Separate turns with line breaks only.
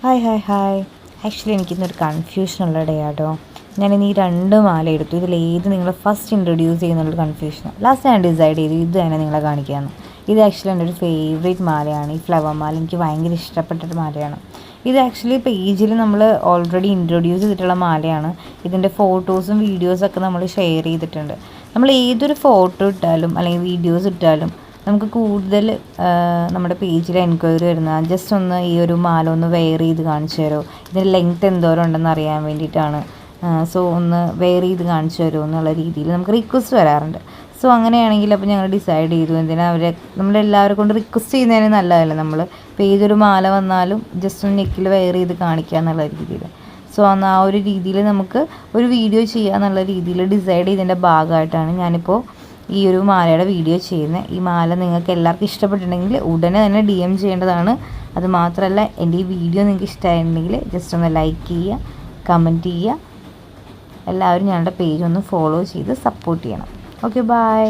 Hi. Actually എനിക്കിന്നൊരു കൺഫ്യൂഷനുള്ള day ആട്ടോ. ഞാനിന്ന് ഈ 2 മാല എടുത്തു. ഇതിലേത് നിങ്ങൾ ഫസ്റ്റ് ഇൻട്രൊഡ്യൂസ് ചെയ്യുന്നുള്ളൊരു കൺഫ്യൂഷൻ. ലാസ്റ്റ് ഞാൻ ഡിസൈഡ് ചെയ്തു ഇത് തന്നെ നിങ്ങളെ കാണിക്കാമെന്ന്. ഇത് ആക്ച്വലി എൻ്റെ ഒരു ഫേവറേറ്റ് മാലയാണ്. ഈ ഫ്ലവർ മാല എനിക്ക് ഭയങ്കര ഇഷ്ടപ്പെട്ടൊരു മാലയാണ്. ഇത് ആക്ച്വലി പേജിൽ നമ്മൾ ഓൾറെഡി ഇൻട്രൊഡ്യൂസ് ചെയ്തിട്ടുള്ള മാലയാണ്. ഇതിൻ്റെ ഫോട്ടോസും വീഡിയോസൊക്കെ നമ്മൾ ഷെയർ ചെയ്തിട്ടുണ്ട്. നമ്മൾ ഏതൊരു ഫോട്ടോ ഇട്ടാലും അല്ലെങ്കിൽ വീഡിയോസ് ഇട്ടാലും നമുക്ക് കൂടുതൽ നമ്മുടെ പേജിൽ എൻക്വയറി വരുന്നത് ജസ്റ്റ് ഒന്ന് ഈ ഒരു മാല ഒന്ന് വെയർ ചെയ്ത് കാണിച്ചു തരുമോ, ഇതിൻ്റെ ലെങ്ത്ത് എന്തോരം ഉണ്ടെന്ന് അറിയാൻ വേണ്ടിയിട്ടാണ്. സോ ഒന്ന് വെയർ ചെയ്ത് കാണിച്ചു തരുമോ എന്നുള്ള രീതിയിൽ നമുക്ക് റിക്വസ്റ്റ് വരാറുണ്ട്. സോ അങ്ങനെയാണെങ്കിൽ അപ്പോൾ ഞങ്ങൾ ഡിസൈഡ് ചെയ്തു എന്തിനാ അവരെ നമ്മളെല്ലാവരെ കൊണ്ട് റിക്വസ്റ്റ് ചെയ്യുന്നതിന് നല്ലതല്ലേ, നമ്മൾ പേജൊരു മാല വന്നാലും ജസ്റ്റ് ഒന്ന് നെക്കിൽ വെയർ ചെയ്ത് കാണിക്കുക എന്നുള്ള രീതിയിൽ. സോ അന്ന് ആ ഒരു രീതിയിൽ നമുക്ക് ഒരു വീഡിയോ ചെയ്യുക എന്നുള്ള രീതിയിൽ ഡിസൈഡ് ചെയ്തതിൻ്റെ ഭാഗമായിട്ടാണ് ഞാനിപ്പോൾ ഈ ഒരു മാലയുടെ വീഡിയോ ചെയ്യുന്നത്. ഈ മാല നിങ്ങൾക്ക് എല്ലാവർക്കും ഇഷ്ടപ്പെട്ടിട്ടുണ്ടെങ്കിൽ ഉടനെ തന്നെ DM ചെയ്യേണ്ടതാണ്. അതുമാത്രമല്ല എൻ്റെ ഈ വീഡിയോ നിങ്ങൾക്ക് ഇഷ്ടമായിട്ടുണ്ടെങ്കിൽ ജസ്റ്റ് ഒന്ന് ലൈക്ക് ചെയ്യുക, കമൻറ്റ് ചെയ്യുക. എല്ലാവരും ഞങ്ങളുടെ പേജ് ഒന്ന് ഫോളോ ചെയ്ത് സപ്പോർട്ട് ചെയ്യണം. Okay, by.